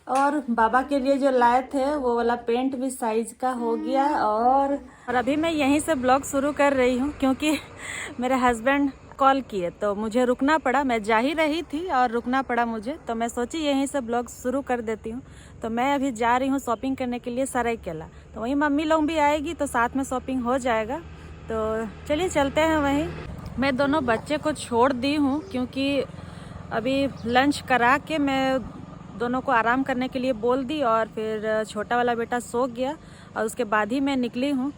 और बाबा के लिए जो लाए थे वो वाला पेंट भी साइज का हो गया। और अभी मैं यहीं से ब्लॉग शुरू कर रही हूँ क्योंकि मेरे हस्बैंड कॉल किए तो मुझे रुकना पड़ा। मैं जा ही रही थी और रुकना पड़ा मुझे, तो मैं सोची यहीं से ब्लॉग शुरू कर देती हूँ। तो मैं अभी जा रही हूँ शॉपिंग करने के लिए सरायकेला, तो वहीं मम्मी लोग भी आएगी तो साथ में शॉपिंग हो जाएगा। तो चलिए चलते हैं वहीं। मैं दोनों बच्चे को छोड़ दी हूँ क्योंकि अभी लंच करा के मैं दोनों को आराम करने के लिए बोल दी और फिर छोटा वाला बेटा सो गया और उसके बाद ही मैं निकली हूँ।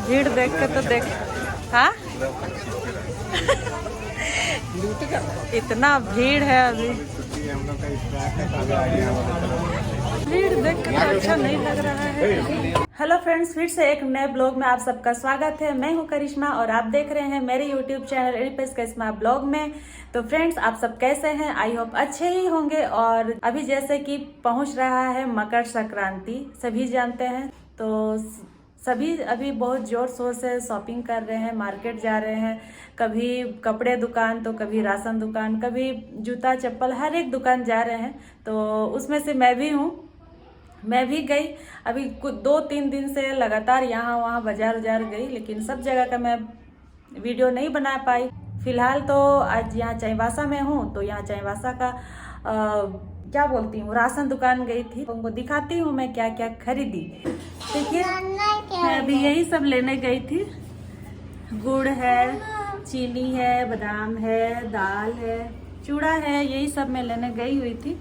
भीड़ देख के तो देख, हाँ इतना भीड़ है अभी, भीड़ देख के तो अच्छा नहीं लग रहा है। हेलो फ्रेंड्स, फिर से एक नए ब्लॉग में आप सबका स्वागत है। मैं हूं करिश्मा और आप देख रहे हैं मेरे यूट्यूब चैनल एनीपेस करिश्मा ब्लॉग में। तो फ्रेंड्स, आप सब कैसे हैं? आई होप अच्छे ही होंगे। और अभी जैसे कि पहुंच रहा है मकर संक्रांति, सभी जानते हैं, तो सभी अभी बहुत जोर शोर से शॉपिंग कर रहे हैं, मार्केट जा रहे हैं। कभी कपड़े दुकान तो कभी राशन दुकान, कभी जूता चप्पल, हर एक दुकान जा रहे हैं। तो उसमें से मैं भी हूँ। मैं भी गई अभी कुछ 2-3 दिन से लगातार यहाँ वहाँ बाजार गई, लेकिन सब जगह का मैं वीडियो नहीं बना पाई। फिलहाल तो आज यहाँ चाईबासा में हूँ, तो यहाँ चाईबासा का क्या बोलती हूँ, राशन दुकान गई थी। उनको दिखाती हूँ मैं क्या क्या खरीदी। देखिए, मैं अभी यही सब लेने गई थी। गुड़ है, चीनी है, बादाम है, दाल है, चूड़ा है, यही सब मैं लेने गई हुई थी।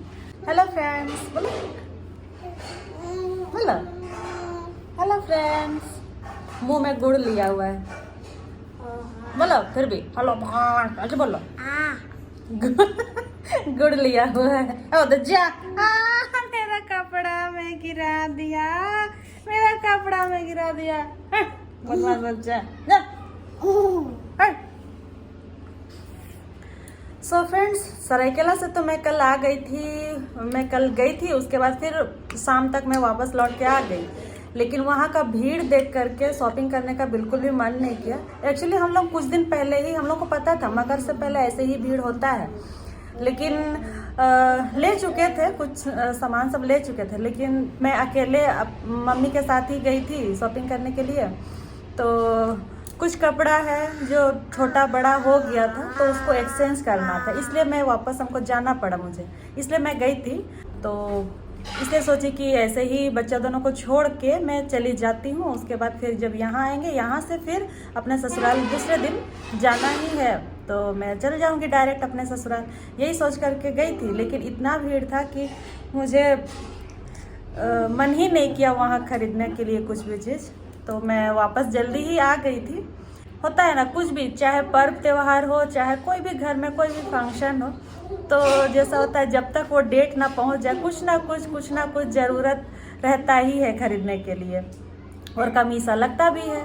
हेलो फ्रेंड्स, बोलो हेलो। हेलो फ्रेंड्स, मुंह में गुड़ लिया हुआ है, बोलो फिर भी हेलो। अच्छा बोलो, गुड़ लिया हुआ है। ओ जा, मेरा कपड़ा में गिरा दिया, मेरा कपड़ा में गिरा दिया। बदमाश बच्चा। सो फ्रेंड्स, सरायकेला से तो मैं कल आ गई थी। मैं कल गई थी, उसके बाद फिर शाम तक मैं वापस लौट के आ गई। लेकिन वहाँ का भीड़ देख करके शॉपिंग करने का बिल्कुल भी मन नहीं किया। एक्चुअली हम लोग कुछ दिन पहले ही, हम लोग को पता था मकर से पहले ऐसे ही भीड़ होता है, लेकिन ले चुके थे कुछ सामान सब ले चुके थे। लेकिन मैं अकेले मम्मी के साथ ही गई थी शॉपिंग करने के लिए। तो कुछ कपड़ा है जो छोटा बड़ा हो गया था, तो उसको एक्सचेंज करना था, इसलिए मैं वापस, हमको जाना पड़ा मुझे, इसलिए मैं गई थी। तो इसलिए सोची कि ऐसे ही बच्चा दोनों को छोड़ के मैं चली जाती हूँ। उसके बाद फिर जब यहाँ आएंगे, यहाँ से फिर अपने ससुराल दूसरे दिन जाना ही है, तो मैं चल जाऊँगी डायरेक्ट अपने ससुराल। यही सोच करके गई थी, लेकिन इतना भीड़ था कि मुझे मन ही नहीं किया वहाँ खरीदने के लिए कुछ भी चीज़। तो मैं वापस जल्दी ही आ गई थी। होता है ना, कुछ भी, चाहे पर्व त्योहार हो, चाहे कोई भी घर में कोई भी फंक्शन हो, तो जैसा होता है जब तक वो डेट ना पहुंच जाए, कुछ ना कुछ ज़रूरत रहता ही है खरीदने के लिए, और कमी सा लगता भी है।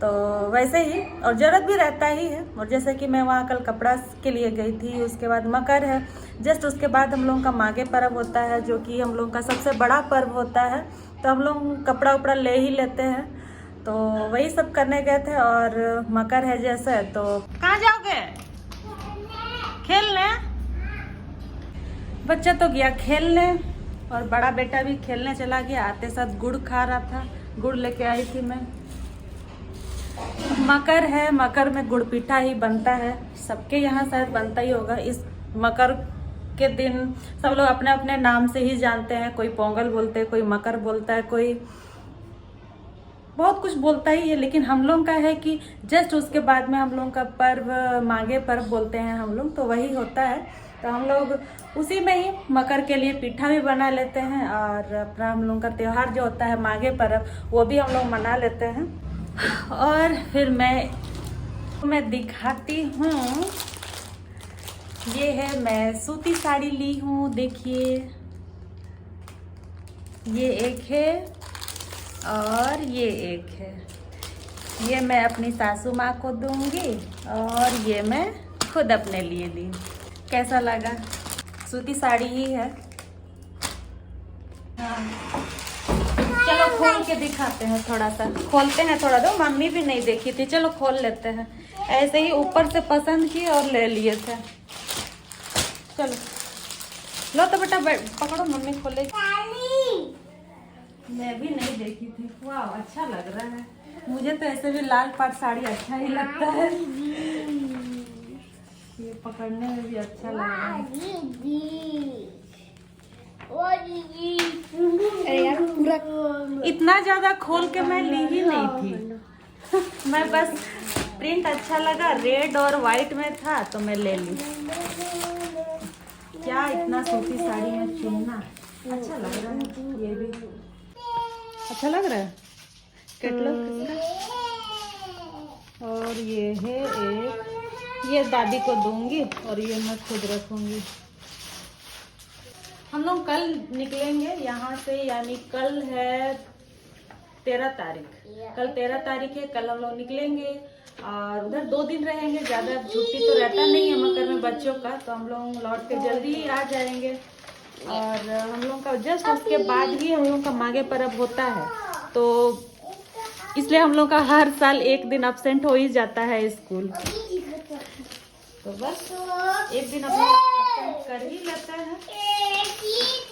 तो वैसे ही, और ज़रूरत भी रहता ही है। और जैसे कि मैं वहाँ कल कपड़ा के लिए गई थी, उसके बाद मकर है, जस्ट उसके बाद हम लोगों का माघे पर्व होता है, जो कि हम लोगों का सबसे बड़ा पर्व होता है। तो हम लोग कपड़ा उपड़ा ले ही लेते हैं, तो वही सब करने गए थे। और मकर है जैसे, तो कहाँ जाओगे? खेलने? बच्चा तो गया खेलने और बड़ा बेटा भी खेलने चला गया। आते साथ गुड़ खा रहा था, गुड़ लेके आई थी मैं। मकर है, मकर में गुड़ पीठा ही बनता है, सबके यहाँ शायद बनता ही होगा। इस मकर के दिन सब लोग अपने अपने नाम से ही जानते हैं। कोई पोंगल बोलते हैं, कोई मकर बोलता है, कोई बहुत कुछ बोलता ही है। लेकिन हम लोग का है कि जस्ट उसके बाद में हम लोग का पर्व माघे पर्व बोलते हैं हम लोग, तो वही होता है। तो हम लोग उसी में ही मकर के लिए पीठा भी बना लेते हैं, और अपना हम लोग का त्यौहार जो होता है माघे पर्व, वो भी हम लोग मना लेते हैं। और फिर मैं दिखाती हूँ, ये है, मैं सूती साड़ी ली हूँ, देखिए ये एक है और ये एक है। ये मैं अपनी सासू माँ को दूंगी और ये मैं खुद अपने लिए ली। कैसा लगा? सूती साड़ी ही है। हाँ, चलो खोल के दिखाते हैं, थोड़ा सा खोलते हैं, थोड़ा दो, मम्मी भी नहीं देखी थी, चलो खोल लेते हैं। ऐसे ही ऊपर से पसंद किए और ले लिए थे। चलो लो तो बेटा, पकड़ो, मम्मी खोले। मैं भी नहीं देखी थी। वाह, अच्छा लग रहा है। मुझे तो ऐसे भी लाल पाट साड़ी अच्छा ही लगता है, ये पकड़ने में भी अच्छा लग रहा है। अरे यार पूरा इतना ज्यादा खोल के मैं ली ही नहीं थी। मैं बस प्रिंट अच्छा लगा, रेड और व्हाइट में था तो मैं ले ली। क्या इतना सूती साड़ी में चुनना, अच्छा लग रहा है। ये भी अच्छा लग रहा है, कैटलॉग किसका। और ये है एक, ये दादी को दूंगी और ये मैं खुद रखूंगी। हम लोग कल निकलेंगे यहाँ से, यानी कल है 13 तारीख। कल 13 तारीख है, कल हम लोग निकलेंगे और उधर 2 दिन रहेंगे। ज़्यादा छुट्टी तो रहता नहीं है मकर में बच्चों का, तो हम लोग लौट के जल्दी ही आ जाएंगे। और हम लोग का जस्ट उसके बाद ही हम लोग का माघे पर्व होता है, तो इसलिए हम लोग का हर साल 1 दिन अब्सेंट हो ही जाता है स्कूल। तो बस 1 दिन अपना अब्सेंट कर ही लेते हैं।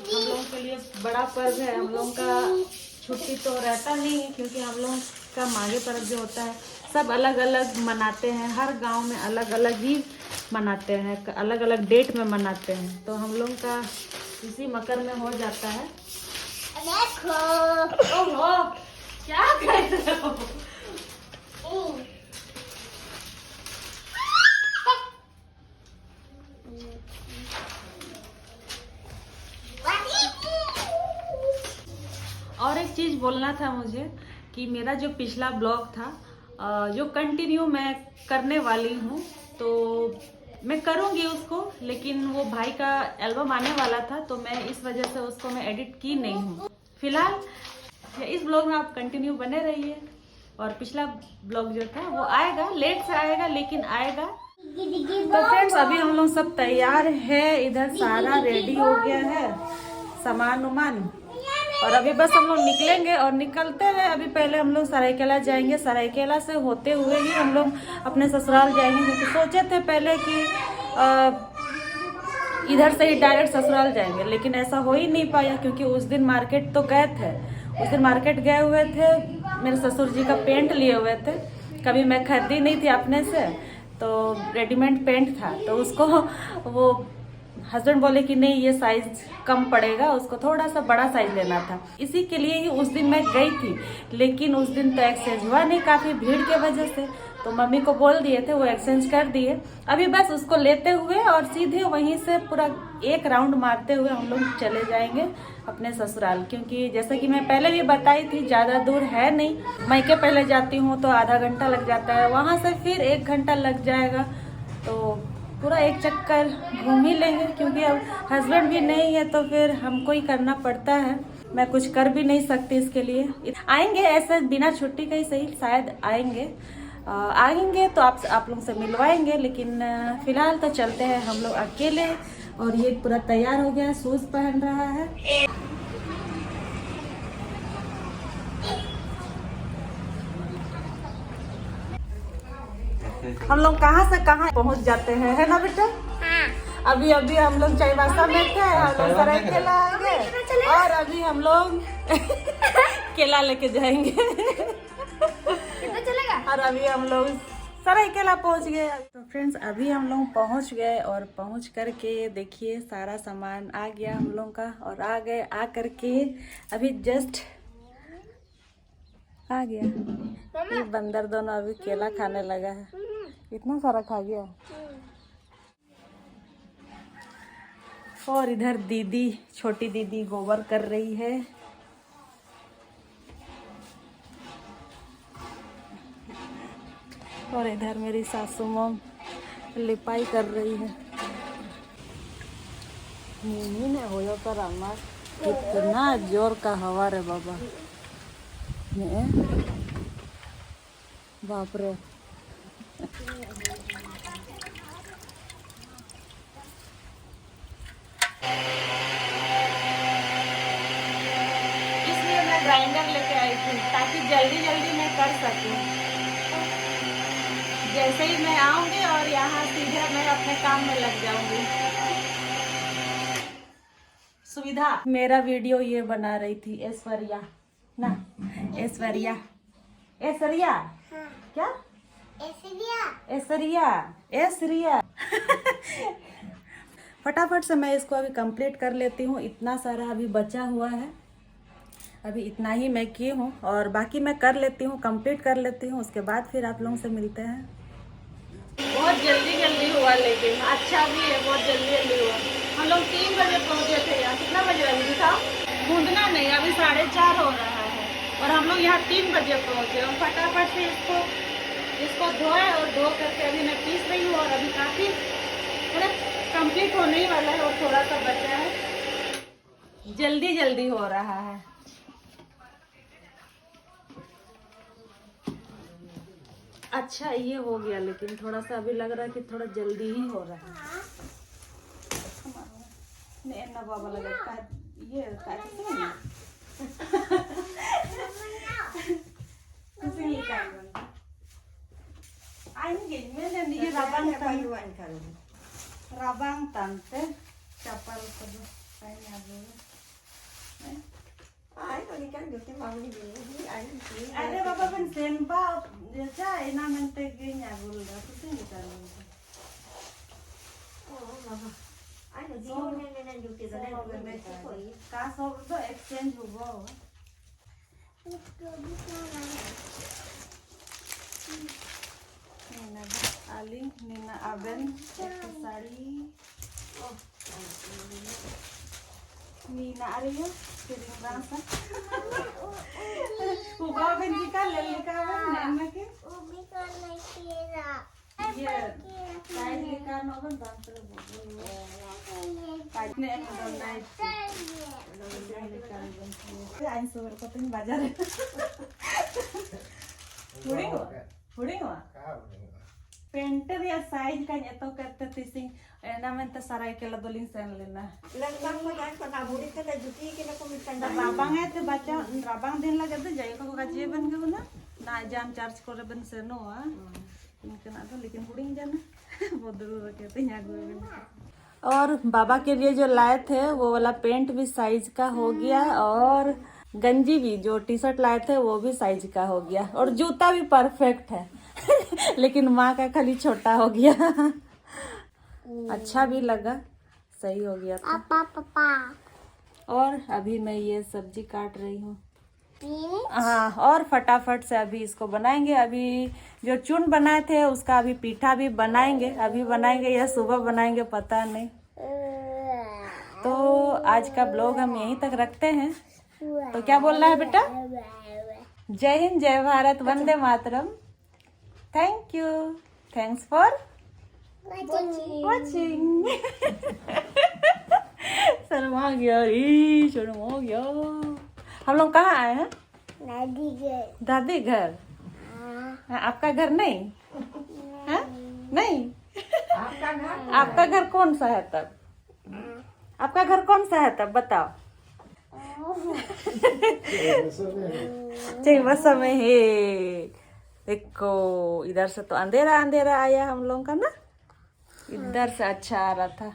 हम लोगों के लिए बड़ा पर्व है, हम लोगों का छुट्टी तो रहता नहीं है, क्योंकि हम लोग का माघे पर्व जो होता है सब अलग अलग मनाते हैं। हर गांव में अलग अलग ही मनाते हैं, अलग अलग डेट में मनाते हैं। तो हम लोग का इसी मकर में हो जाता है। ओहो, क्या कर रहे हो? और एक चीज बोलना था मुझे कि मेरा जो पिछला ब्लॉग था, जो कंटिन्यू मैं करने वाली हूँ, तो मैं करूँगी उसको, लेकिन वो भाई का एल्बम आने वाला था, तो मैं इस वजह से उसको मैं एडिट की नहीं हूँ। फिलहाल इस ब्लॉग में आप कंटिन्यू बने रहिए, और पिछला ब्लॉग जो था वो आएगा, लेट से आएगा लेकिन आएगा। तो फ्रेंड्स, अभी हम लोग सब तैयार है, इधर सारा रेडी हो गया है सामान उमान, और अभी बस हम लोग निकलेंगे और निकलते हैं। अभी पहले हम लोग सरायकेला जाएंगे, सरायकेला से होते हुए ही हम लोग अपने ससुराल जाएंगे, क्योंकि सोचे थे पहले कि इधर से ही डायरेक्ट ससुराल जाएंगे, लेकिन ऐसा हो ही नहीं पाया, क्योंकि उस दिन मार्केट तो गए थे। उस दिन मार्केट गए हुए थे, मेरे ससुर जी का पेंट लिए हुए थे, कभी मैं खरीदी नहीं थी अपने से, तो रेडीमेड पेंट था, तो उसको वो हस्बैंड बोले कि नहीं ये साइज कम पड़ेगा, उसको थोड़ा सा बड़ा साइज लेना था। इसी के लिए ही उस दिन मैं गई थी, लेकिन उस दिन तो एक्सचेंज हुआ नहीं, काफ़ी भीड़ के वजह से। तो मम्मी को बोल दिए थे, वो एक्सचेंज कर दिए। अभी बस उसको लेते हुए और सीधे वहीं से पूरा एक राउंड मारते हुए हम लोग चले जाएंगे अपने ससुराल, क्योंकि जैसे कि मैं पहले भी बताई थी, ज़्यादा दूर है नहीं। मैके पहले जाती हूँ तो आधा घंटा लग जाता है, वहाँ से फिर 1 घंटा लग जाएगा, तो पूरा एक चक्कर घूम ही लेंगे। क्योंकि अब हस्बैंड भी नहीं है तो फिर हमको ही करना पड़ता है, मैं कुछ कर भी नहीं सकती इसके लिए। आएंगे ऐसे बिना छुट्टी का ही सही, शायद आएंगे तो आप लोग से मिलवाएंगे, लेकिन फिलहाल तो चलते हैं हम लोग अकेले। और ये पूरा तैयार हो गया, शूज पहन रहा है। हम लोग कहाँ से कहाँ पहुँच जाते हैं, है ना बेटा? हाँ। अभी हम लोग चाईबासा में थे, हम लोग सरायकेला आएंगे, और अभी हम लोग केला लेके जाएंगे। कितना चलेगा? और अभी हम लोग सरायकेला पहुँच गए। तो फ्रेंड्स, अभी हम लोग पहुँच गए, और पहुँच करके देखिए सारा सामान आ गया हम लोग का, और आ गए, आ करके अभी जस्ट आ गया। ये बंदर दोनों अभी केला खाने लगा है, इतना सारा खा गया। और इधर दीदी, छोटी दीदी गोबर कर रही है। और इधर मेरी सासू मॉम लिपाई कर रही है। हो पर अमर कितना जोर का हवा रे बाबा, बाप रे। इसलिए मैं ग्राइंडर लेके आई ताकि जल्दी जल्दी मैं कर सकूं। जैसे ही मैं आऊंगी और यहाँ सीधे मैं अपने काम में लग जाऊंगी। सुविधा। मेरा वीडियो ये बना रही थी ऐश्वर्या ना, ऐश्वर्या, ऐश्वर्या क्या, ऐश्वर्या, ऐश्वर्या। फटाफट से मैं इसको अभी कंप्लीट कर लेती हूँ। इतना सारा अभी बचा हुआ है, अभी इतना ही मैं की हूँ और बाकी मैं कर लेती हूँ, कंप्लीट कर लेती हूँ। उसके बाद फिर आप लोगों से मिलते हैं। बहुत जल्दी हुआ, लेकिन अच्छा भी है, बहुत जल्दी हुआ। हम लोग 3 बजे पहुँचे थे यहाँ। कितना बजे अभी था? ढूंढना नहीं, अभी 4:30 हो रहा है और हम लोग यहाँ 3 बजे पहुँचे और फटाफट से इसको धोए और धो करके अभी मैं पीस रही हूँ और अभी काफ़ी थोड़ा कंप्लीट होने ही वाला है और थोड़ा सा बचा है। जल्दी हो रहा है। अच्छा ये हो गया, लेकिन थोड़ा सा अभी लग रहा है कि थोड़ा जल्दी ही हो रहा है। ना बाबा लगा ये rabang tante capal pedu kayaknya dulu. Ini kan gue mau dibeli ada bapak pensen pak dia enak mentegenya dulu aku sih kita dulu. Oh bapak ada jiwa nenek juga sana gue Mexico ini kasih itu exchange juga. Nina Aling, Nina Aben, Sari, Nina Arya, piring rasa. Ubah ben jika lelika ben nemakin. Ubi kan kira. Iya, saya lelika noben banter bulu. Kayaknya yang udah naik. Ain suruh koting bazar. Huding wa? Paint या size का ये तो करते तीसिंग ना मैं तो सारा के लदोलिंग सेन लेना लगभग में जान पता बुरी के जुटी के ना को मिटन राबांग है तो बच्चा राबांग दिन लगे तो जाए को गाजे बन गयो ना जाम चार्ज करे बन से नो आ इनके ना तो लेकिन हुडिंग जाना बदल रखे यहाँ गए। और बाबा के लिए जो लाए थे वो वाला पेंट भी साइज का हो गया और गंजी भी जो टी शर्ट लाए थे वो भी साइज का हो गया और जूता भी परफेक्ट है। लेकिन माँ का खाली छोटा हो गया। अच्छा भी लगा, सही हो गया था। पापा। और अभी मैं ये सब्जी काट रही हूँ। हाँ, और फटाफट से अभी इसको बनाएंगे। अभी जो चून बनाए थे उसका अभी पीठा भी बनाएंगे, अभी बनाएंगे या सुबह बनाएंगे पता नहीं। तो आज का ब्लॉग हम यहीं तक रखते हैं। तो क्या बोल रहा है बेटा? जय हिंद, जय Bharat, Vande Mataram. Thank you. Thanks for watching. Sharma गया, शर्मा गया। हम लोग कहाँ आए हैं? दादी घर। दादी घर? आपका घर नहीं? हाँ? नहीं? आपका घर कौन सा है तब? आपका घर कौन सा है तब बताओ? चैबसा में है। देखो इधर से तो अंधेरा अंधेरा आया हम लोग का ना, इधर से अच्छा आ रहा था।